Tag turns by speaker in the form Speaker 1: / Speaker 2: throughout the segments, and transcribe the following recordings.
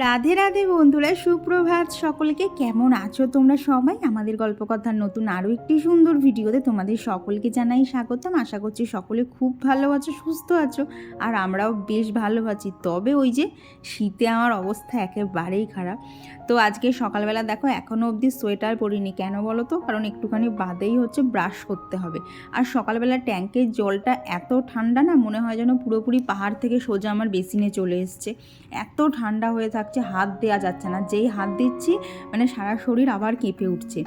Speaker 1: রাধে রাধে বন্ধুরা, সুপ্রভাত সকলকে। কেমন আছো তোমরা সবাই? আমাদের গল্পকথার নতুন আরও একটি সুন্দর ভিডিওতে তোমাদের সকলকে জানাই স্বাগতম। আশা করছি সকলে খুব ভালো আছো, সুস্থ আছো, আর আমরাও বেশ ভালো আছি। তবে ওই যে শীতে আমার অবস্থা একেবারেই খারাপ। তো আজকে সকালবেলা দেখো এখনও অবধি সোয়েটার পরিনি। কেন বলো তো? কারণ একটুখানি বাদেই হচ্ছে ব্রাশ করতে হবে। আর সকালবেলা ট্যাঙ্কের জলটা এত ঠান্ডা না, মনে হয় যেন পুরোপুরি পাহাড় থেকে সোজা আমার বেসিনে চলে এসছে। এত ঠান্ডা হয়ে থাকছে, হাত দেওয়া যাচ্ছে না। যেই হাত দিচ্ছি মানে সারা শরীর আবার কেঁপে উঠছে।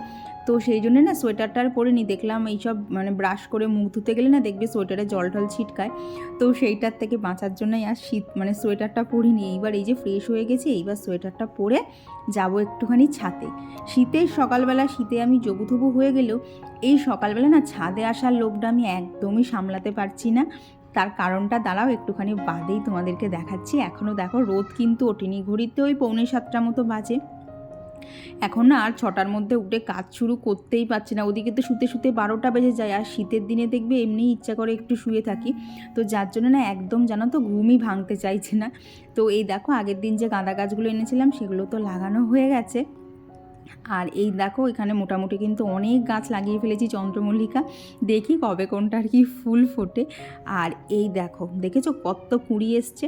Speaker 1: তো সেই জন্য না সোয়েটারটা আর পরিনি। দেখলাম এইসব মানে ব্রাশ করে মুখ ধুতে গেলে না দেখবে সোয়েটারে জল টল ছিটকায়, তো সেইটার থেকে বাঁচার জন্যই আর মানে সোয়েটারটা পরিনি। এইবার এই যে ফ্রেশ হয়ে গেছি, এইবার সোয়েটারটা পরে যাব একটুখানি ছাদে। শীতের সকালবেলা শীতে আমি জবুথবু হয়ে গেলেও এই সকালবেলা না ছাদে আসার লোভটা আমি একদমই সামলাতে পারছি না। তার কারণটা দাঁড়াও একটুখানি বাদেই তোমাদেরকে দেখাচ্ছি। এখনও দেখো রোদ কিন্তু ওঠেনি, ঘড়িতে ওই 6:45 মতো বাজে। এখন না আর 6টার মধ্যে উঠে কাজ শুরু করতেই পারছি না। ওদিকে তো শুতে শুতে 12টা বেজে যায়, আর শীতের দিনে দেখবে এমনি ইচ্ছা করে একটু শুয়ে থাকি। তো যার জন্য না একদম জানো তো ঘুমই ভাঙতে চাইছে না। তো এই দেখো আগের দিন যে গাঁদা গাছগুলো এনেছিলাম সেগুলো তো লাগানো হয়ে গেছে। আর এই দেখো এখানে মোটামুটি কিন্তু অনেক গাছ লাগিয়ে ফেলেছি চন্দ্রমল্লিকা। দেখি কবে কোনটার কি ফুল ফোটে। আর এই দেখো দেখেছো কত কুঁড়ি এসছে।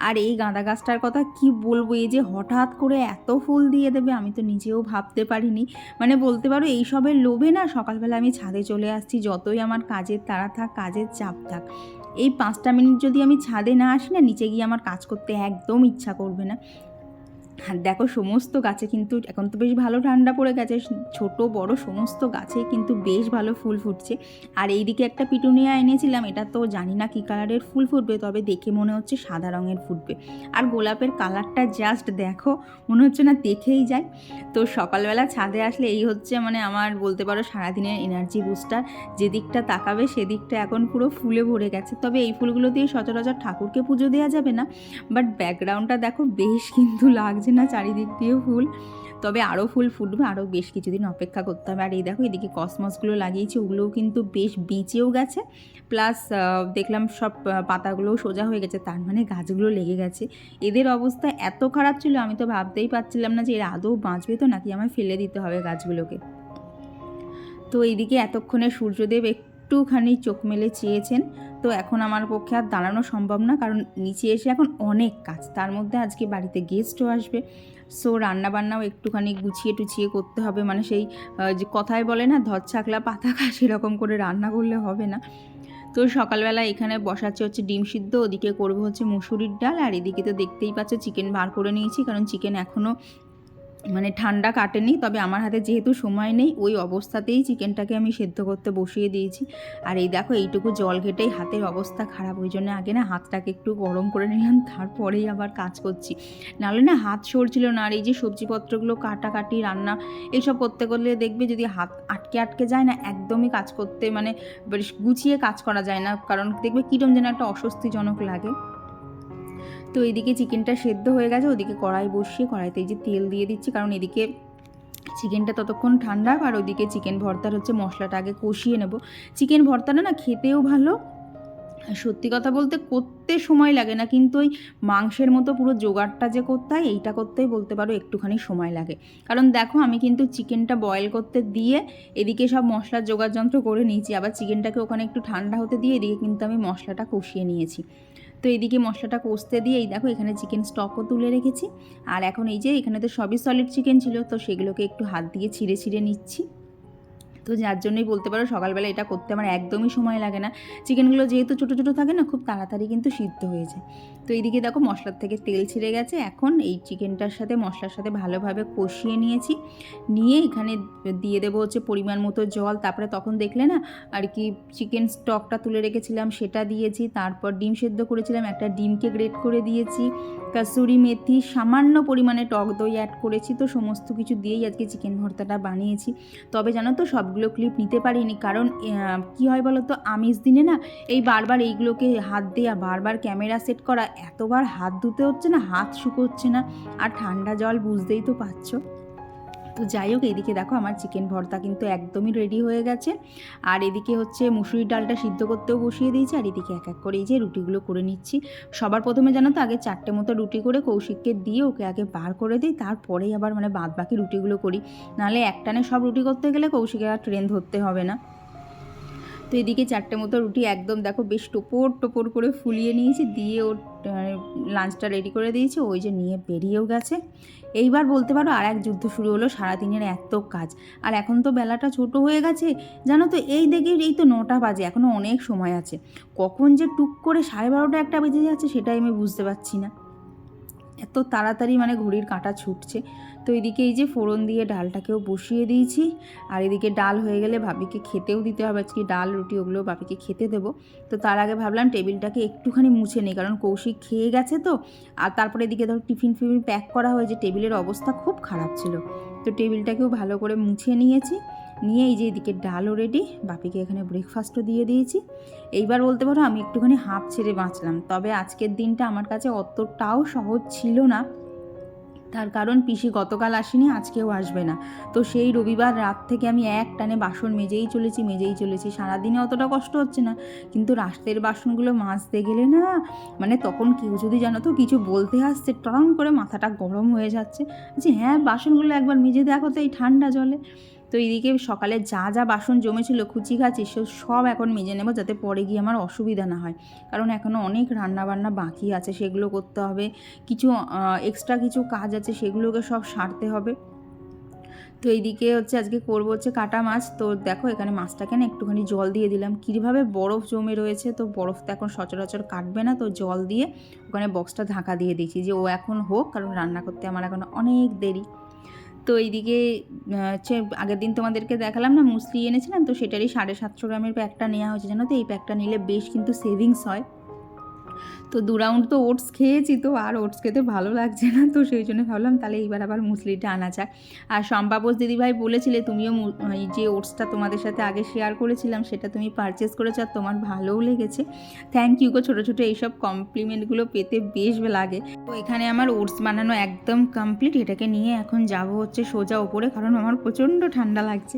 Speaker 1: আর এই গাঁদা গাছটার কথা কি বলবো, এই যে হঠাৎ করে এত ফুল দিয়ে দেবে আমি তো নিজেও ভাবতে পারিনি। মানে বলতে পারো এইসবের লোভে না সকালবেলা আমি ছাদে চলে আসছি, যতই আমার কাজের তাড়া থাক, কাজের চাপ থাক। এই 5টা মিনিট যদি আমি ছাদে না আসি না, নিচে গিয়ে আমার কাজ করতে একদম ইচ্ছা করবে না। আর দেখো সমস্ত গাছে কিন্তু এখন তো বেশ ভালো ঠান্ডা পড়ে গেছে, ছোট বড় সমস্ত গাছে কিন্তু বেশ ভালো ফুল ফুটছে। আর এইদিকে একটা পিটুনিয়া এনেছিলাম, এটা তো জানি না কী কালারের ফুল ফুটবে, তবে দেখে মনে হচ্ছে সাদা রঙের ফুটবে। আর গোলাপের কালারটা জাস্ট দেখো, মনে হচ্ছে না দেখেই যায়। তো সকালবেলা ছাদে আসলে এই হচ্ছে মানে আমার বলতে পারো সারাদিনের এনার্জি বুস্টার। যেদিকটা তাকাবে সেদিকটা এখন পুরো ফুলে ভরে গেছে। তবে এই ফুলগুলো দিয়ে সচরাচর ঠাকুরকে পুজো দেওয়া যাবে না, বাট ব্যাকগ্রাউন্ডটা দেখো বেশ কিন্তু লাগছে না চারিদিক দিয়ে ফুল। তবে আরও ফুল ফুটবে, আরও বেশ কিছুদিন অপেক্ষা করতে হবে। আর এই দেখো এদিকে কসমসগুলো লাগিয়েছি, ওগুলোও কিন্তু বেশ বেঁচেও গেছে। প্লাস দেখলাম সব পাতাগুলোও সোজা হয়ে গেছে, তার মানে গাছগুলো লেগে গেছে। এদের অবস্থা এত খারাপ ছিল আমি তো ভাবতেই পারছিলাম না যে এরা আদৌ বাঁচবে তো নাকি আমায় ফেলে দিতে হবে গাছগুলোকে। তো এইদিকে এতক্ষণে সূর্যদেব একটুখানি চোখ মেলে চেয়েছেন। তো এখন আমার পক্ষে আর দাঁড়ানো সম্ভব না, কারণ নিচে এসে এখন অনেক কাজ, তার মধ্যে আজকে বাড়িতে গেস্টও আসবে। সো রান্নাবান্নাও একটুখানি গুছিয়ে টুছিয়ে করতে হবে। মানে সেই যে কথায় বলে না ধর ছাকলা পাতা খা, সেরকম করে রান্না করলে হবে না। তো সকালবেলা এখানে বসাচ্ছে হচ্ছে ডিম সিদ্ধ, ওদিকে করবো হচ্ছে মুসুরির ডাল। আর এদিকে তো দেখতেই পাচ্ছ চিকেন বার করে নিয়েছি, কারণ চিকেন এখনও মানে ঠান্ডা কাটেনি। তবে আমার হাতে যেহেতু সময় নেই, ওই অবস্থাতেই চিকেনটাকে আমি সেদ্ধ করতে বসিয়ে দিয়েছি। আর এই দেখো এইটুকু জল ঘেটেই হাতের অবস্থা খারাপ, ওই জন্য আগে না হাতটাকে একটু গরম করে নিলাম, তারপরেই আবার কাজ করছি। নাহলে না হাত সরছিল না। আর এই যে সবজিপত্রগুলো কাটাকাটি রান্না এইসব করতে করলে দেখবে যদি হাত আটকে আটকে যায় না, একদমই কাজ করতে মানে বেশ গুছিয়ে কাজ করা যায় না, কারণ দেখবে কীরকম যেন একটা অস্বস্তিজনক লাগে। তো এদিকে চিকেনটা সেদ্ধ হয়ে গেছে, ওদিকে কড়াই বসিয়ে কড়াইতে এই যে তেল দিয়ে দিচ্ছি, কারণ এদিকে চিকেনটা ততক্ষণ ঠান্ডা। আর ওদিকে চিকেন ভর্তার হচ্ছে মশলাটা আগে কষিয়ে নেব। চিকেন ভর্তাটা না খেতেও ভালো, সত্যি কথা বলতে করতে সময় লাগে না, কিন্তু ওই মাংসের মতো পুরো জোগাড়টা যে করতে হয় এইটা করতেই বলতে পারো একটুখানি সময় লাগে। কারণ দেখো আমি কিন্তু চিকেনটা বয়েল করতে দিয়ে এদিকে সব মশলার জোগাড় যন্ত্র করে নিয়েছি, আবার চিকেনটাকে ওখানে একটু ঠান্ডা হতে দিয়ে এদিকে কিন্তু আমি মশলাটা কষিয়ে নিয়েছি। তো এদিকে মশলাটা কষতে দিয়ে এই দেখো এখানে চিকেন স্টকও তুলে রেখেছি। আর এখন এই যে এখানে তো সবই সলিড চিকেন ছিল, তো সেগুলোকে একটু হাত দিয়ে ছিঁড়ে ছিঁড়ে নিচ্ছি। তো যার জন্যই বলতে পারো সকালবেলা এটা করতে আমার একদমই সময় লাগে না। চিকেনগুলো যেহেতু ছোটো ছোটো থাকে না, খুব তাড়াতাড়ি কিন্তু সিদ্ধ হয়ে যায়। তো এইদিকে দেখো মশলার থেকে তেল ছিঁড়ে গেছে, এখন এই চিকেনটার সাথে মশলার সাথে ভালোভাবে কষিয়ে নিয়েছি। নিয়ে এখানে দিয়ে দেবো হচ্ছে পরিমাণ মতো জল। তারপরে তখন দেখলে না আর কি চিকেন স্টকটা তুলে রেখেছিলাম সেটা দিয়েছি। তারপর ডিম সেদ্ধ করেছিলাম, একটা ডিমকে গ্রেট করে দিয়েছি। কাসুরি মেথি, সামান্য পরিমাণে টক দই অ্যাড করেছি। তো সমস্ত কিছু দিয়েই আজকে চিকেন ভর্তাটা বানিয়েছি। তবে জানো তো সবগুলো ক্লিপ নিতে পারিনি, কারণ কি হয় বলো তো, আমিষ দিনে না এই বারবার এইগুলোকে হাত দেওয়া, বারবার ক্যামেরা সেট করা, এতবার হাত ধুতে হচ্ছে না, হাত শুকোচ্ছে না। আর ঠান্ডা জল বুঝতেই তো পারছো। তো যাই হোক, এইদিকে দেখো আমার চিকেন ভর্তা কিন্তু একদমই রেডি হয়ে গেছে। আর এদিকে হচ্ছে মুসুরির ডালটা সিদ্ধ করতেও বসিয়ে দিয়েছি। আর এদিকে এক এক করে এই যে রুটিগুলো করে নিচ্ছি। সবার প্রথমে জানো তো আগে 4টে মতো রুটি করে কৌশিককে দিয়ে ওকে আগে বার করে দিই, তারপরেই আবার মানে বাদ বাকি রুটিগুলো করি। নাহলে একটানে সব রুটি করতে গেলে কৌশিকের আর ট্রেন ধরতে হবে না। তো এদিকে 4টে মতো রুটি একদম দেখো বেশ টোপর টোপর করে ফুলিয়ে নিয়েছি, দিয়ে ওর লাঞ্চটা রেডি করে দিয়েছি। ওই যে নিয়ে বেরিয়েও গেছে। এইবার বলতে পারো আর এক যুদ্ধ শুরু হলো, সারাদিনের এত কাজ। আর এখন তো বেলাটা ছোট হয়ে গেছে জানো তো, এই দেখে এই তো 9টা বাজে, এখনও অনেক সময় আছে। কখন যে টুক করে 12:30 1টা বেজে যাচ্ছে সেটাই আমি বুঝতে পারছি না, এত তাড়াতাড়ি মানে ঘড়ির কাঁটা ছুটছে। তো এদিকে এই যে ফোড়ন দিয়ে ডালটাকেও বসিয়ে দিয়েছি। আর এদিকে ডাল হয়ে গেলে ভাবিকে খেতেও দিতে হবে, আজকে ডাল রুটি ওগুলো ভাবিকে খেতে দেবো। তো তার আগে ভাবলাম টেবিলটাকে একটুখানি মুছে নিই, কারণ কৌশিক খেয়ে গেছে তো। আর তারপরে এদিকে ধর টিফিন প্যাক করা হয়েছে, টেবিলের অবস্থা খুব খারাপ ছিল। তো টেবিলটাকেও ভালো করে মুছে নিয়েছি। নিয়ে এই যে এদিকে ডালও রেডি, বাপিকে এখানে ব্রেকফাস্টও দিয়ে দিয়েছি। এইবার বলতে পারো আমি একটুখানি হাঁপ ছেড়ে বাঁচলাম। তবে আজকের দিনটা আমার কাছে অতটাও সহজ ছিল না, তার কারণ পিসি গতকাল আসেনি, আজকেও আসবে না। তো সেই রবিবার রাত থেকে আমি এক টানে বাসন মেজেই চলেছি। সারাদিনে অতটা কষ্ট হচ্ছে না, কিন্তু রাতের বাসনগুলো মাজতে গেলে না মানে তখন কেউ যদি জানো তো কিছু বলতে আসছে, টং করে মাথাটা গরম হয়ে যাচ্ছে যে হ্যাঁ বাসনগুলো একবার মেজে দেখো তো এই ঠান্ডা জলে। তো এইদিকে সকালে যা যা বাসন জমেছিল খুচি খাচি সব এখন মেজে নেব, যাতে পরে গিয়ে আমার অসুবিধা না হয়। কারণ এখনও অনেক রান্নাবান্না বাকি আছে, সেগুলো করতে হবে। কিছু এক্সট্রা কিছু কাজ আছে, সেগুলোকে সব সারতে হবে। তো এইদিকে হচ্ছে আজকে করবো হচ্ছে কাটা মাছ। তো দেখো এখানে মাছটাকে না একটুখানি জল দিয়ে দিলাম, কীভাবে বরফ জমে রয়েছে, তো বরফ তো এখন সচরাচর কাটবে না, তো জল দিয়ে ওখানে বক্সটা ঢাকা দিয়ে দিয়েছি যে ও এখন হোক, কারণ রান্না করতে আমার এখন অনেক দেরি। তো এইদিকে হচ্ছে আগের দিন তোমাদেরকে দেখালাম না মুসলি এনেছিলাম, তো সেটারই 750 গ্রামের প্যাকটা নেওয়া হয়েছে। জানো তো এই প্যাকটা নিলে বেশ কিন্তু সেভিংস হয়। তো 2 রাউন্ড তো ওটস খেয়েছি, তো আর ওটস খেতে ভালো লাগছে না, তো সেই জন্য ভাবলাম তাহলে এইবার আবার মুসলিটা আনা যাক। আর শম্পাবোস দিদিভাই বলেছিলে তুমিও এই যে ওটসটা তোমাদের সাথে আগে শেয়ার করেছিলাম সেটা তুমি পারচেস করেছো আর তোমার ভালোও লেগেছে। থ্যাংক ইউ গো, ছোটো ছোটো এইসব কমপ্লিমেন্টগুলো পেতে বেশ লাগে। তো এখানে আমার ওটস বানানো একদম কমপ্লিট। এটাকে নিয়ে এখন যাব হচ্ছে সোজা ওপরে, কারণ আমার প্রচণ্ড ঠান্ডা লাগছে।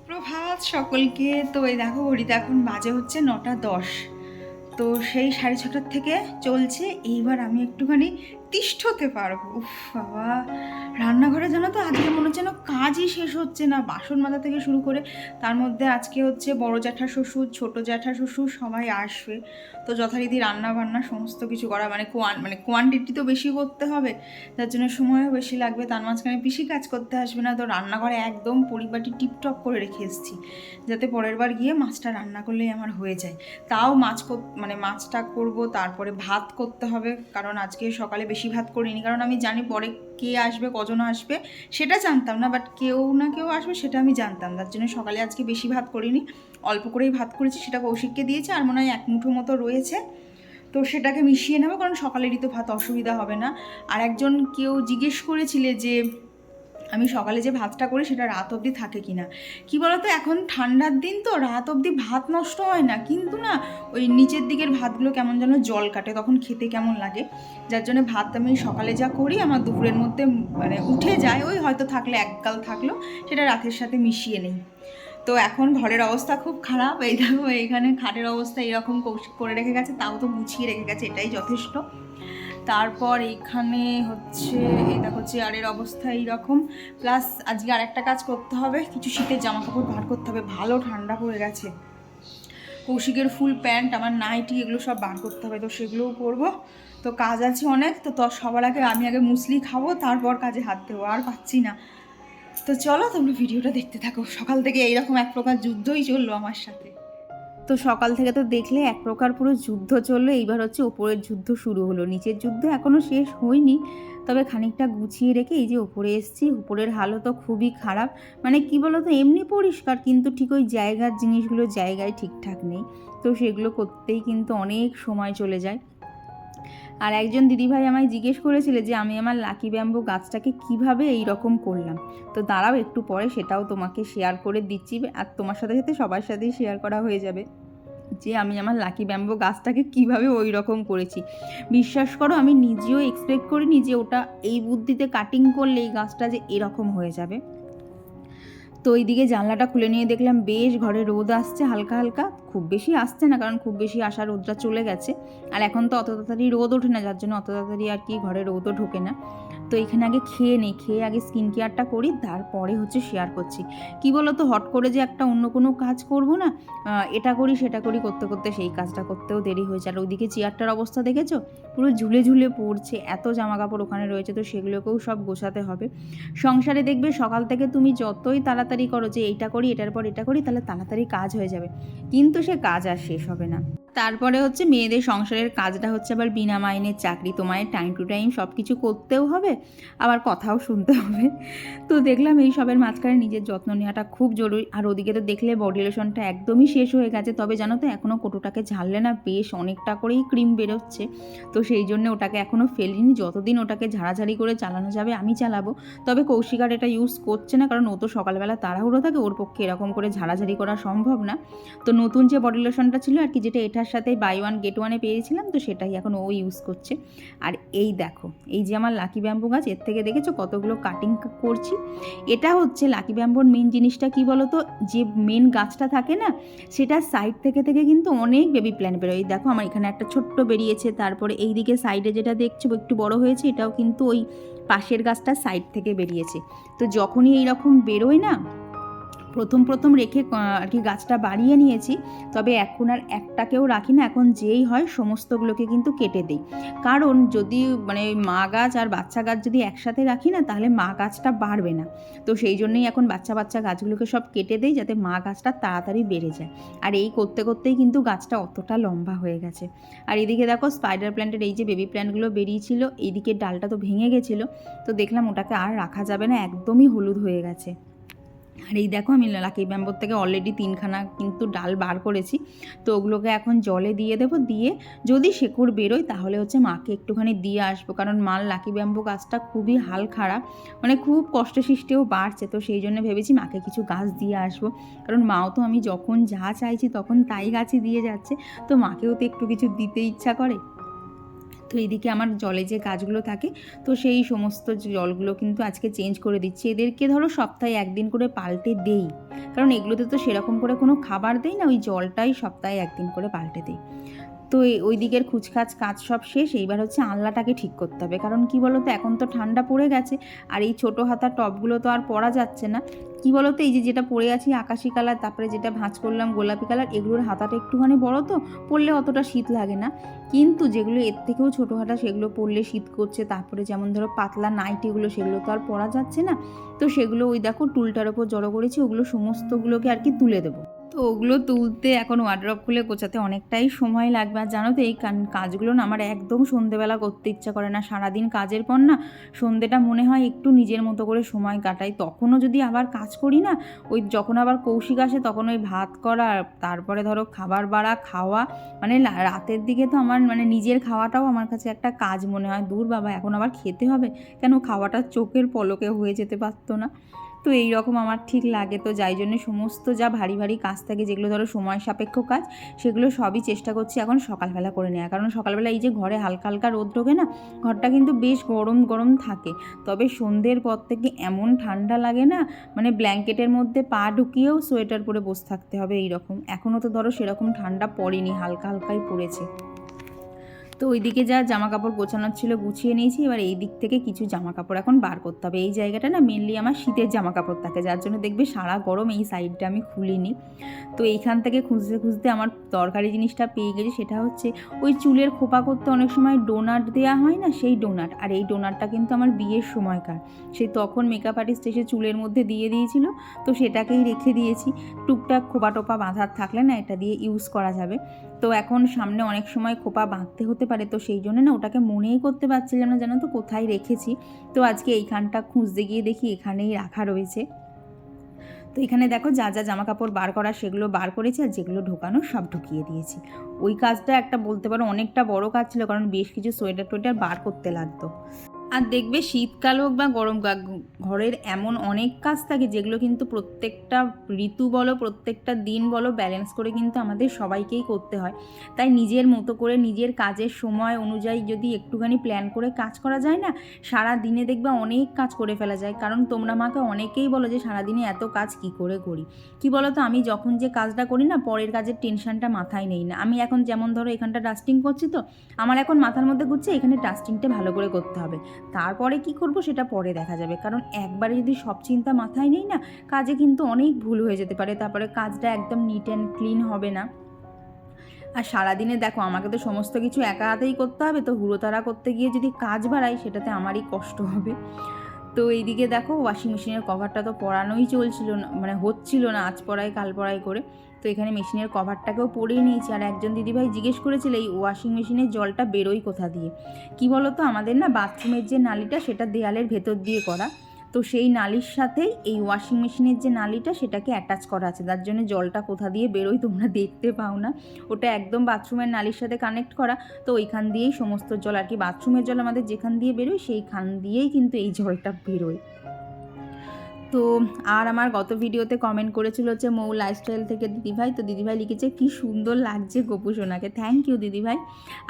Speaker 1: প্রভাত সকলকে। তো এই দেখো ঘড়িতে এখন বাজে হচ্ছে 9টা 10। তো সেই 6:30 থেকে চলছে। এইবার আমি একটুখানি তিষ্ঠতে পারবো। উফ বাবা, রান্নাঘরে জানো তো আজকে মনে হচ্ছে যেন কাজই শেষ হচ্ছে না, বাসন মাজা থেকে শুরু করে। তার মধ্যে আজকে হচ্ছে বড় জ্যাঠা শ্বশুর, ছোটো জ্যাঠা শ্বশুর সবাই আসবে। তো যথারীতি রান্না বান্না সমস্ত কিছু করা মানে কোয়ান্টিটি তো বেশি করতে হবে, যার জন্য সময়ও বেশি লাগবে। তার মাঝখানে পিসি কাজ করতে আসবে না। তো রান্নাঘরে একদম পরিবারটি টিপটপ করে রেখে এসেছি, যাতে পরের বার গিয়ে মাছটা রান্না করলেই আমার হয়ে যায়। তাও মাছটা করব, তারপরে ভাত করতে হবে, কারণ আজকে সকালে বেশি ভাত করিনি, কারণ আমি জানি পরে কে আসবে কজন আসবে সেটা জানতাম না, বাট কেউ না কেউ আসবে সেটা আমি জানতাম। তার জন্য সকালে আজকে বেশি ভাত করিনি, অল্প করেই ভাত করেছি। সেটা কৌশিককে দিয়েছে, আর মনে হয় 1 মুঠো মতো রয়েছে, তো সেটাকে মিশিয়ে নেবো, কারণ সকালেরই তো ভাত, অসুবিধা হবে না। আর একজন কেউ জিজ্ঞেস করেছিলে যে আমি সকালে যে ভাতটা করি সেটা রাত অবধি থাকে কি না। কী বলতো, এখন ঠান্ডার দিন তো রাত অবধি ভাত নষ্ট হয় না, কিন্তু না ওই নিচের দিকের ভাতগুলো কেমন যেন জল কাটে, তখন খেতে কেমন লাগে। যার জন্য ভাত আমি সকালে যা করি আমার দুপুরের মধ্যে মানে উঠে যায়, ওই হয়তো থাকলে একগাল থাকলো, সেটা রাতের সাথে মিশিয়ে নেই। তো এখন ঘরের অবস্থা খুব খারাপ। এই দেখো এইখানে খাটের অবস্থা এরকম করে রেখে গেছে, তাও তো গুছিয়ে রেখে গেছে, এটাই যথেষ্ট। তারপর এইখানে হচ্ছে এই দেখো চেয়ারের অবস্থা এইরকম। প্লাস আজকে আরেকটা কাজ করতে হবে, কিছু শীতের জামা কাপড় বার করতে হবে, ভালো ঠান্ডা পড়ে গেছে। কৌশিকের ফুল প্যান্ট, আমার নাইটি, এগুলো সব বার করতে হবে, তো সেগুলোও করবো। তো কাজ আছে অনেক। তো সবার আগে আমি আগে মুসলি খাবো, তারপর কাজে হাত দেবো, আর পাচ্ছি না। তো চলো তোমরা ভিডিওটা দেখতে থাকো। সকাল থেকে এইরকম এক প্রকার যুদ্ধই চললো আমার সাথে। তো সকাল থেকে তো দেখলে এক প্রকার পুরো যুদ্ধ চললো। এইবার হচ্ছে ওপরের যুদ্ধ শুরু হলো, নিচের যুদ্ধ এখনও শেষ হয়নি। তবে খানিকটা গুছিয়ে রেখে এই যে ওপরে এসেছি, উপরের হালও তো খুবই খারাপ। মানে কি বলো তো, এমনি পরিষ্কার কিন্তু ঠিক ওই জায়গার জিনিসগুলো জায়গায় ঠিকঠাক নেই, তো সেগুলো করতেই কিন্তু অনেক সময় চলে যায়। আর একজন দিদিভাই আমায় জিজ্ঞেস করেছিল যে আমি আমার লাকি ব্যাম্বু গাছটাকে কিভাবে এই রকম করলাম। তো দাঁড়াও একটু পরে সেটাও তোমাকে শেয়ার করে দিচ্ছি, আর তোমার সাথে সাথে সবার সাথেই শেয়ার করা হয়ে যাবে যে আমি আমার লাকি ব্যাম্বু গাছটাকে কিভাবে ওই রকম করেছি। বিশ্বাস করো আমি নিজেও এক্সপেক্ট করিনি যে ওটা এই বুদ্ধিতে কাটিং করলে এই গাছটা যে এরকম হয়ে যাবে। তো ওইদিকে জানলাটা খুলে নিয়ে দেখলাম বেশ ঘরে রোদ আসছে হালকা হালকা, খুব বেশি আসছে না কারণ খুব বেশি আসার রোদটা চলে গেছে। আর এখন তো অত তাড়াতাড়ি রোদ ওঠে না, যার জন্য অত তাড়াতাড়ি আর কি ঘরে রোদও ঢোকে না। তো এখানে আগে খেয়ে নেই, খেয়ে আগে স্কিন কেয়ারটা করি, তারপরে হচ্ছে শেয়ার করছি। কি বলো তো, হট করে যে একটা অন্য কোনো কাজ করব না, এটা করি সেটা করি করতে করতে সেই কাজটা করতেও দেরি হয়েছে। আর ওইদিকে চেয়ারটার অবস্থা দেখেছো, পুরো ঝুলে ঝুলে পড়ছে, এত জামা কাপড় ওখানে রয়েছে, তো সেগুলোকেও সব গোছাতে হবে। সংসারে দেখবে সকাল থেকে তুমি যতই তাড়াতাড়ি করো যে এইটা করি এটার পর এটা করি তাহলে তাড়াতাড়ি কাজ হয়ে যাবে, কিন্তু সে কাজ আর শেষ হবে না। তারপরে হচ্ছে মেয়েদের সংসারের কাজটা হচ্ছে আবার বিনা মাইনের চাকরি, তোমায় টাইম টু টাইম সব কিছু করতেও হবে, আবার কথাও শুনতে হবে। তো দেখলাম এই সবের মাঝখানে নিজের যত্ন নেওয়াটা খুব জরুরি। আর ওদিকে তো দেখলে বডি লোশনটা একদমই শেষ হয়ে গেছে, তবে জানো তো এখনও কোটোটাকে ঝাড়লে না বেশ অনেকটা করেই ক্রিম বেরোচ্ছে, তো সেই জন্য ওটাকে এখনও ফেলিনি। যতদিন ওটাকে ঝাড়াঝাড়ি করে চালানো যাবে আমি চালাবো। তবে কৌশিকার এটা ইউজ করছে না, কারণ ও তো সকালবেলা তাড়াহুড়ো থাকে, ওর পক্ষে এরকম করে ঝাড়াঝাড়ি করা সম্ভব না। তো নতুন যে বডি লোশনটা ছিল আর কি, যেটা এটার সাথে বাই ওয়ান গেট ওয়ানে পেয়েছিলাম, তো সেটাই এখন ও ইউজ করছে। আর এই দেখো, এই যে আমার লাকি ব্যাম্বু গাছ, এর থেকে দেখেছো কতগুলো কাটিং করছি। এটা হচ্ছে লাকি ব্যাম্বোর মেন জিনিসটা কি বলো তো, যে মেন গাছটা থাকে না, সেটা সাইড থেকে থেকে কিন্তু অনেক বেবি প্ল্যান্ট বেরোয়। এই দেখো আমার এখানে একটা ছোট্ট বেরিয়েছে, তারপরে এই দিকে সাইডে যেটা দেখছো একটু বড় হয়েছে, এটাও কিন্তু ওই পাশের গাছটা সাইড থেকে বেরিয়েছে। তো যখনই এইরকম বেরোয় না, প্রথম রেখে আর কি গাছটা বাড়িয়ে নিয়েছি, তবে এখন আর একটাকেও রাখি না, এখন যেই হয় সমস্তগুলোকে কিন্তু কেটে দিই। কারণ যদি মানে মা গাছ আর বাচ্চা গাছ যদি একসাথে রাখি না, তাহলে মা গাছটা বাড়বে না। তো সেই জন্যই এখন বাচ্চা গাছগুলোকে সব কেটে দেই, যাতে মা গাছটা তাড়াতাড়ি বেড়ে যায়। আর এই করতে করতেই কিন্তু গাছটা অতটা লম্বা হয়ে গেছে। আর এদিকে দেখো স্পাইডার প্ল্যান্টের এই যে বেবি প্ল্যান্টগুলো বেরিয়েছিল, এইদিকে ডালটা তো ভেঙে গেছিলো, তো দেখলাম ওটাকে আর রাখা যাবে না, একদমই হলুদ হয়ে গেছে। আর এই দেখো আমি লাকি ব্যাম্বোর থেকে অলরেডি 3খানা কিন্তু ডাল বার করেছি, তো ওগুলোকে এখন জলে দিয়ে দেবো, দিয়ে যদি শেকড় বেরোয় তাহলে হচ্ছে মাকে একটুখানি দিয়ে আসবো। কারণ মার লাকি ব্যাম্বো গাছটা খুবই হাল খারাপ, মানে খুব কষ্টে সৃষ্টেও বাড়ছে, তো সেই জন্য ভেবেছি মাকে কিছু গাছ দিয়ে আসবো। কারণ মাও তো আমি যখন যা চাইছি তখন তাই গাছই দিয়ে যাচ্ছে, তো মাকেও তো একটু কিছু দিতে ইচ্ছা করে। তো এইদিকে আমার জলে যে গাছগুলো থাকে, তো সেই সমস্ত জলগুলো কিন্তু আজকে চেঞ্জ করে দিচ্ছি। এদেরকে ধরো সপ্তাহে একদিন করে পাল্টে দেই, কারণ এগুলোতে তো সেরকম করে কোনো খাবার দেই না, ওই জলটাই সপ্তাহে একদিন করে পাল্টে দিই। তো ওই দিকের খুচখাচ কাজ সব শেষ, এইবার হচ্ছে আনলাটাকে ঠিক করতে হবে। কারণ কি বলো তো, এখন তো ঠান্ডা পড়ে গেছে, আর এই ছোটো হাতার টপগুলো তো আর পরা যাচ্ছে না। কি বলো তো, এই যে যেটা পরে আছি আকাশি কালার, তারপরে যেটা ভাঁজ করলাম গোলাপি কালার, এগুলোর হাতাটা একটুখানি বড়, তো পরলে অতটা শীত লাগে না। কিন্তু যেগুলো এর থেকেও ছোটো হাতা, সেগুলো পরলে শীত করছে। তারপরে যেমন ধরো পাতলা নাইটিগুলো, সেগুলো তো আর পরা যাচ্ছে না, তো সেগুলো ওই দেখো টুলটার ওপর জড়ো করেছি, ওগুলো সমস্তগুলোকে আর কি তুলে দেবো। তো ওগুলো তুলতে এখন ওয়ার্ড্রপ খুলে গোছাতে অনেকটাই সময় লাগবে। আর জানো তো এই কাজগুলো না আমার একদম সন্ধেবেলা করতে ইচ্ছা করে না। সারাদিন কাজের পর না সন্ধেটা মনে হয় একটু নিজের মতো করে সময় কাটাই। তখনও যদি আবার কাজ করি না, ওই যখন আবার কৌশিক আসে তখন ওই ভাত করা, তারপরে ধরো খাবার বাড়া খাওয়া, মানে রাতের দিকে তো আমার মানে নিজের খাওয়াটাও আমার কাছে একটা কাজ মনে হয়। দূর বাবা, এখন আবার খেতে হবে কেন, খাওয়াটা চোখের পলকে হয়ে যেতে পারতো না। তো এই রকম আমার ঠিক লাগে। তো যাই জন্য সমস্ত যা ভারী ভারী কাজ থাকে, যেগুলো ধরো সময় সাপেক্ষ কাজ, সেগুলো সবই চেষ্টা করছি এখন সকালবেলা করে নেওয়া। কারণ সকালবেলা এই যে ঘরে হালকা হালকা রোদ ঢোকে না, ঘরটা কিন্তু বেশ গরম গরম থাকে। তবে সন্ধ্যের পর থেকে এমন ঠান্ডা লাগে না, মানে ব্ল্যাঙ্কেটের মধ্যে পা ঢুকিয়েও সোয়েটার পরে বসে থাকতে হবে এই রকম। এখনও তো ধরো সেরকম ঠান্ডা পড়েনি, হালকা হালকাই পড়েছে। তো ওইদিকে যা জামা কাপড় গোছানোর ছিল গুছিয়ে নিয়েছি, এবার এই দিক থেকে কিছু জামা কাপড় এখন বার করতে হবে। এই জায়গাটা না মেনলি আমার শীতের জামা কাপড় থাকে, যার জন্য দেখবে সারা গরম এই সাইডটা আমি খুলিনি। তো এইখান থেকে খুঁজতে খুঁজতে আমার দরকারি জিনিসটা পেয়ে গেছি, সেটা হচ্ছে ওই চুলের খোপা করতে অনেক সময় ডোনাট দেওয়া হয় না, সেই ডোনাট। আর এই ডোনাটটা কিন্তু আমার বিয়ের সময়কার, সেই তখন মেকআপ আর্টিস্ট এসে চুলের মধ্যে দিয়ে দিয়েছিল, তো সেটাকেই রেখে দিয়েছি। টুকটাক খোপা টোপা বাঁধার থাকলে না এটা দিয়ে ইউজ করা যাবে। তো এখন সামনে অনেক সময় খোপা বাঁধতে হতে পারে, তো সেই জন্য না ওটাকে মনেই করতে পারছিলাম না জানো তো কোথায় রেখেছি। তো আজকে এইখানটা খুঁজতে গিয়ে দেখি এখানেই রাখা রয়েছে। তো এখানে দেখো যা যা জামা কাপড় বার করা সেগুলো বার করেছি, আর যেগুলো ঢোকানো সব ঢুকিয়ে দিয়েছি। ওই কাজটা একটা বলতে পারো অনেকটা বড় কাজ ছিল, কারণ বেশ কিছু সোয়েটার টোয়েটার বার করতে লাগতো। আর দেখবে শীতকাল হোক বা গরমকাল, ঘরের এমন অনেক কাজ থাকে যেগুলো কিন্তু প্রত্যেকটা ঋতু বলো, প্রত্যেকটা দিন বলো, ব্যালেন্স করে কিন্তু আমাদের সবাইকেই করতে হয়। তাই নিজের মতো করে নিজের কাজের সময় অনুযায়ী যদি একটুখানি প্ল্যান করে কাজ করা যায় না, সারা দিনে দেখবে অনেক কাজ করে ফেলা যায়। কারণ তোমরা আমাকে অনেকেই বলো যে সারাদিনে এত কাজ কি করে করি। কি বলো তো, আমি যখন যে কাজটা করি না, পরের কাজের টেনশনটা মাথায় নেই না। আমি এখন যেমন ধরো এখানটা ডাস্টিং করছি, তো আমার এখন মাথার মধ্যে ঘুরছে এখানে ডাস্টিংটা ভালো করে করতে হবে, তারপরে কি করব সেটা পরে দেখা যাবে। কারণ একবারে যদি সব চিন্তা মাথায় নেই না, কাজে কিন্তু অনেক ভুল হয়ে যেতে পারে, তারপরে কাজটা একদম নিট অ্যান্ড ক্লিন হবে না। আর সারাদিনে দেখো আমাকে তো সমস্ত কিছু একা হাতেই করতে হবে, তো হুড়োতাড়া করতে গিয়ে যদি কাজ বাড়াই সেটাতে আমারই কষ্ট হবে। তো এইদিকে দেখো ওয়াশিং মেশিনের কভারটা তো পরানোই চলছিল না, মানে হচ্ছিল না, আজ পরাই কাল পরাই করে। তো এখানে মেশিনের কভারটাকেও পরিয়ে নিয়েছি। আর একজন দিদিভাই জিজ্ঞেস করেছিল এই ওয়াশিং মেশিনের জলটা বেরোয় কোথা দিয়ে। কি বলো তো, আমাদের না বাথরুমের যে নালিটা সেটা দেয়ালের ভেতর দিয়ে করা, তো সেই নালির সাথেই এই ওয়াশিং মেশিনের যে নালিটা সেটাকে অ্যাটাচ করা আছে, তার জন্য জলটা কোথা দিয়ে বেরোয় তোমরা দেখতে পাও না। ওটা একদম বাথরুমের নালির সাথে কানেক্ট করা, তো ওইখান দিয়েই সমস্ত জল আর কি, বাথরুমের জল আমাদের যেখান দিয়ে বেরোয় সেইখান দিয়েই কিন্তু এই জলটা বেরোয়। তো আর আমার গত ভিডিওতে কমেন্ট করেছিল হচ্ছে মৌ লাইফস্টাইল থেকে দিদিভাই, তো দিদিভাই লিখেছে কি সুন্দর লাগছে গোপু সোনাকে, থ্যাংক ইউ দিদিভাই।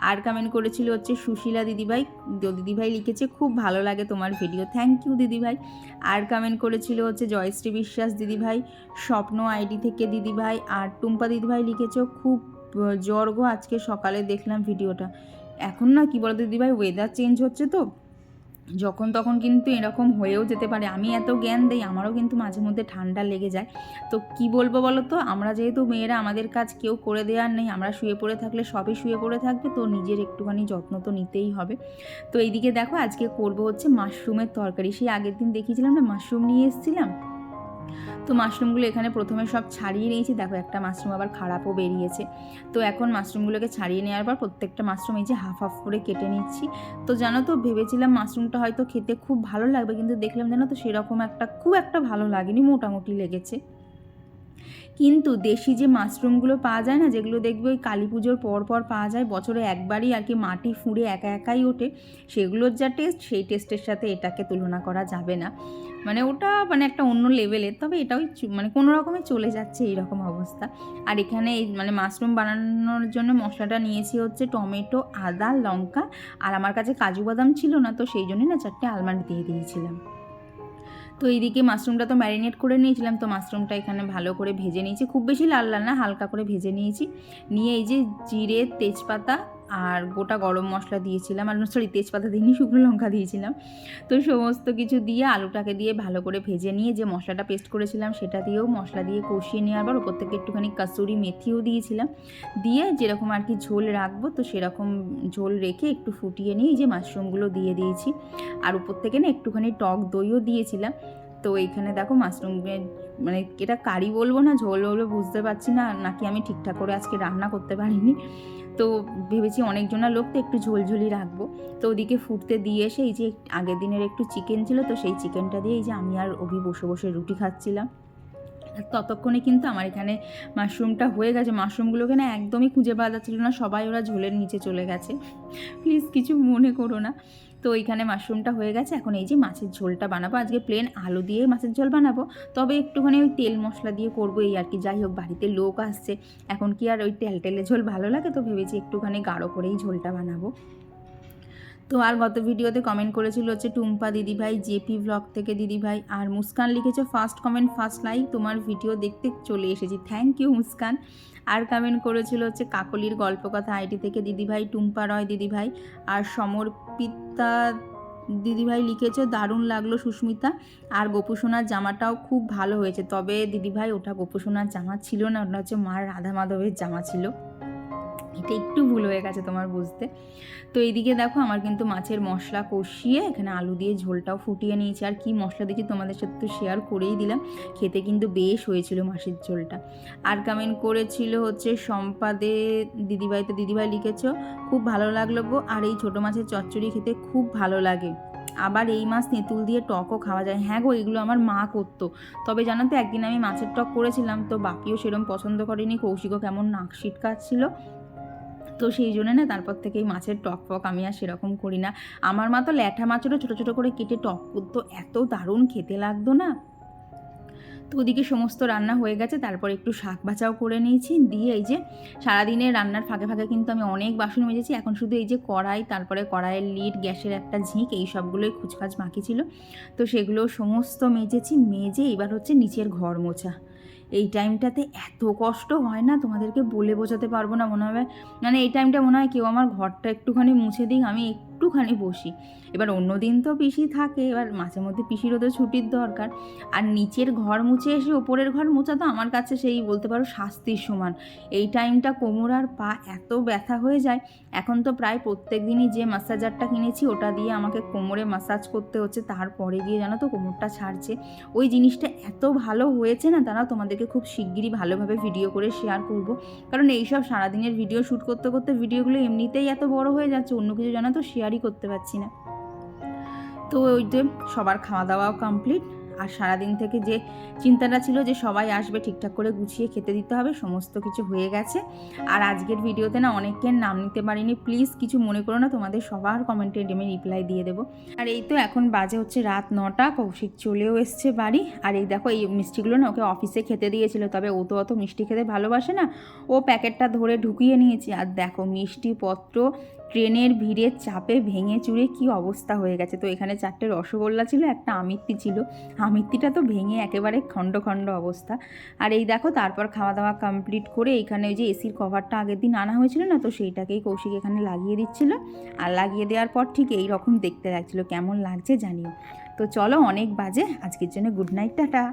Speaker 1: আর কমেন্ট করেছিল হচ্ছে সুশীলা দিদিভাই, তো দিদিভাই লিখেছে খুব ভালো লাগে তোমার ভিডিও, থ্যাংক ইউ দিদিভাই। আর কমেন্ট করেছিল হচ্ছে জয়শ্রী বিশ্বাস দিদিভাই, স্বপ্ন আইডি থেকে দিদিভাই। আর টুম্পা দিদিভাই লিখেছে খুব জ্বর গো, আজকে সকালে দেখলাম ভিডিওটা। এখন না কি বলতো দিদিভাই, ওয়েদার চেঞ্জ হচ্ছে তো যখন তখন কিন্তু এরকম হয়েও যেতে পারে। আমি এত জ্ঞান দেই, আমারও কিন্তু মাঝে মধ্যে ঠান্ডা লেগে যায়। তো কি বলবো বলো তো, আমরা যেহেতু মেয়েরা, আমাদের কাজ কেউ করে দেওয়ার নেই, আমরা শুয়ে পড়ে থাকলে সবই শুয়ে পড়ে থাকবে, তো নিজের একটুখানি যত্ন তো নিতেই হবে। তো এইদিকে দেখো আজকে করব হচ্ছে মাশরুমের তরকারি। সেই আগের দিন দেখিয়েছিলাম না মাশরুম নিয়ে এসেছিলাম, তো মাশরুমগুলো এখানে প্রথমে সব ছাড়িয়ে নিয়েছি। দেখো একটা মাশরুম আবার খারাপও বেরিয়েছে। তো এখন মাশরুমগুলোকে ছাড়িয়ে নেওয়ার পর প্রত্যেকটা মাশরুম এই যে হাফ হাফ করে কেটে নিচ্ছি। তো জানো তো, ভেবেছিলাম মাশরুমটা হয়তো খেতে খুব ভালো লাগবে, কিন্তু দেখলাম জানো তো সেরকম খুব একটা ভালো লাগেনি, মোটামুটি লেগেছে। কিন্তু দেশি যে মাশরুমগুলো পাওয়া যায় না, যেগুলো দেখবে ওই কালী পুজোর পর পর পাওয়া যায়, বছরে একবারই আর কি মাটি ফুঁড়ে একা একাই ওঠে, সেগুলোর যা টেস্ট, সেই টেস্টের সাথে এটাকে তুলনা করা যাবে না। মানে ওটা মানে একটা অন্য লেভেলের, তবে এটাও মানে কোনো রকমে চলে যাচ্ছে এইরকম অবস্থা। আর এখানে এই মানে মাশরুম বানানোর জন্য মশলাটা নিয়েছি হচ্ছে টমেটো, আদা, লঙ্কা, আর আমার কাছে কাজু বাদাম ছিল না, তো সেই জন্যই না 4টে আলমন্ড দিয়ে দিয়েছিলাম। তো এইদিকে মাশরুমটা তো ম্যারিনেট করে নিয়েছিলাম, তো মাশরুমটা এখানে ভালো করে ভেজে নিয়েছি, খুব বেশি লাল লাল না, হালকা করে ভেজে নিয়েছি। নিয়ে এই যে জিরে, তেজপাতা আর গোটা গরম মশলা দিয়েছিলাম, আর সরি তেজপাতা দিইনি, শুকনো লঙ্কা দিয়েছিলাম। তো সমস্ত কিছু দিয়ে আলুটাকে দিয়ে ভালো করে ভেজে নিয়ে যে মশলাটা পেস্ট করেছিলাম সেটা দিয়েও মশলা দিয়ে কষিয়ে নেওয়ার পর ওপর থেকে একটুখানি কাসুরি মেথিও দিয়েছিলাম। দিয়ে যেরকম আর কি ঝোল রাখবো, তো সেরকম ঝোল রেখে একটু ফুটিয়ে নিয়ে এই যে মাশরুমগুলো দিয়ে দিয়েছি। আর উপর থেকে না একটুখানি টক দইও দিয়েছিলাম। তো এইখানে দেখো মাশরুমের মানে এটা কারি বলবো না ঝোল বলবো বুঝতে পারছি না, নাকি আমি ঠিকঠাক করে আজকে রান্না করতে পারিনি। তো ভেবেছি অনেকজনের লোক তো একটু ঝোলঝোলি রাখবো। তো ওদিকে ফুটতে দিয়ে এসে এই যে আগের দিনের একটু চিকেন ছিল, তো সেই চিকেনটা দিয়ে এই যে আমি আর অভি বসে বসে রুটি খাচ্ছিলাম। ততক্ষণে কিন্তু আমার এখানে মাশরুমটা হয়ে গেছে। মাশরুমগুলোকে না একদমই খুঁজে পাওয়া যাচ্ছিল না, সবাই ওরা ঝোলের নিচে চলে গেছে, প্লিজ কিছু মনে করো না। তো এইখানে মাশরুমটা হয়ে গেছে, এখন এই যে মাছের ঝোলটা বানাবো। আজকে প্লেন আলু দিয়ে মাছের ঝোল বানাবো, তবে একটুখানি ওই তেল মশলা দিয়ে করবো এই আর কি। যাই হোক, বাড়িতে লোক আসছে, এখন কি আর ওই টেলে ঝোল ভালো লাগে, তো ভেবেছি একটুখানি গাঢ় করেই ঝোলটা বানাবো। তো আর গত ভিডিওতে কমেন্ট করেছিল হচ্ছে টুম্পা দিদিভাই, জেপি ব্লগ থেকে দিদিভাই, আর মুস্কান লিখেছে ফার্স্ট কমেন্ট ফার্স্ট লাইক, তোমার ভিডিও দেখতে চলে এসেছি, থ্যাংক ইউ মুস্কান। আর কমেন্ট করেছিল হচ্ছে কাকলির গল্পকথা আইডি থেকে দিদিভাই, টুম্পা রয় দিদিভাই। আর সমর্পিতা দিদিভাই লিখেছে দারুণ লাগলো সুস্মিতা, আর গোপুসোনার জামাটাও খুব ভালো হয়েছে। তবে দিদিভাই ওটা গোপুসোনার জামা ছিল না, ওটা হচ্ছে মার রাধা মাধবের জামা ছিল, এটা একটু ভুল হয়ে গেছে তোমার বুঝতে। তো এইদিকে দেখো আমার কিন্তু মাছের মশলা কষিয়ে এখানে আলু দিয়ে ঝোলটাও ফুটিয়ে নিয়েছি। আর কি মশলা দিয়েছি তোমাদের সাথে তো শেয়ার করেই দিলাম, খেতে কিন্তু বেশ হয়েছিল মাছের ঝোলটা। আর কমেন্ট করেছিল হচ্ছে সম্পাদে দিদিভাই, তো দিদিভাই লিখেছ খুব ভালো লাগলো গো, আর এই ছোটো মাছের চচ্চড়ি খেতে খুব ভালো লাগে, আবার এই মাছ তেঁতুল দিয়ে টকও খাওয়া যায়। হ্যাঁ গো, এগুলো আমার মা করতো, তবে জানো তো একদিন আমি মাছের টক করেছিলাম, তো বাপিও সেরকম পছন্দ করেনি, কৌশিকও কেমন নাক সিটকাচ্ছিল, তো সেই জন্য না তারপর থেকে এই মাছের টক ফক আমি আর সেরকম করি না। আমার মা তো ল্যাঠা মাছেরও ছোটো ছোটো করে কেটে টক করতো, এত দারুণ খেতে লাগতো না। তো ওদিকে সমস্ত রান্না হয়ে গেছে, তারপর একটু শাক ভাজাও করে নিয়েছি। দিয়ে এই যে সারাদিনের রান্নার ফাঁকে ফাঁকে কিন্তু আমি অনেক বাসন মেজেছি। এখন শুধু এই যে কড়াই, তারপরে কড়াইয়ের লিড, গ্যাসের একটা ঝিঁক, এই সবগুলোই খুচখাচ বাকি ছিল। তো সেগুলো সমস্ত মেজেছি। মেজে এবার হচ্ছে নিচের ঘর মোছা। এই টাইমটাতে এত কষ্ট হয় না, তোমাদেরকে বলে বোঝাতে পারবো না। মনে হবে মানে এই টাইমটা মনে হয় কেউ আমার ঘরটা একটুখানি মুছে দিক, আমি একটুখানি বসি। এবার অন্য দিন তো পিসি থাকে, এবার মাঝে মধ্যে পিসিরও তো ছুটির দরকার। আর নিচের ঘর মুছে এসে ওপরের ঘর মোছা তো আমার কাছে সেই বলতে পারো শাস্তির সমান। এই টাইমটা কোমর আর পা এত ব্যথা হয়ে যায়। এখন তো প্রায় প্রত্যেক দিনই যে ম্যাসাজারটা কিনেছি ওটা দিয়ে আমাকে কোমরে ম্যাসাজ করতে হচ্ছে, তারপরে গিয়ে জানো তো কোমরটা ছাড়ছে। ওই জিনিসটা এত ভালো হয়েছে না, তারা তোমাদেরকে খুব শিগগিরই ভালোভাবে ভিডিও করে শেয়ার করব। কারণ এইসব সারাদিনের ভিডিও শ্যুট করতে করতে ভিডিওগুলো এমনিতেই এত বড় হয়ে যাচ্ছে, অন্য কিছু জানা তো শেয়ারই করতে পারছি না। তো ওই যে সবার খাওয়া দাওয়াও কমপ্লিট। আর সারাদিন থেকে যে চিন্তাটা ছিল যে সবাই আসবে, ঠিকঠাক করে গুছিয়ে খেতে দিতে হবে, সমস্ত কিছু হয়ে গেছে। আর আজকের ভিডিওতে না অনেকের নাম নিতে পারিনি, প্লিজ কিছু মনে করো না, তোমাদের সবার কমেন্টে আমি রিপ্লাই দিয়ে দেবো। আর এই তো এখন বাজে হচ্ছে রাত 9টা, কৌশিক চলেও এসছে বাড়ি। আর এই দেখো এই মিষ্টিগুলো না ওকে অফিসে খেতে দিয়েছিল, তবে ও তো অত মিষ্টি খেতে ভালোবাসে না, ও প্যাকেটটা ধরে ঢুকিয়ে নিয়েছে। আর দেখো মিষ্টিপত্র ট্রেনের ভিড়ের চাপে ভেঙে চুরে কি অবস্থা হয়ে গেছে। তো এখানে 4টে রসগোল্লা ছিল, একটা আমিত্তি ছিল, আমিত্তিটা তো ভেঙে একেবারে খণ্ড খণ্ড অবস্থা। আর এই দেখো তারপর খাওয়া দাওয়া কমপ্লিট করে এইখানে ওই যে এসির কভারটা আগের দিন আনা হয়েছিল না, তো সেইটাকেই কৌশিক এখানে লাগিয়ে দিচ্ছিল। আর লাগিয়ে দেওয়ার পর ঠিক এই রকম দেখতে লাগছিল, কেমন লাগছে জানিও। তো চলো, অনেক বাজে, আজকের জন্য গুড নাইট, টাটা।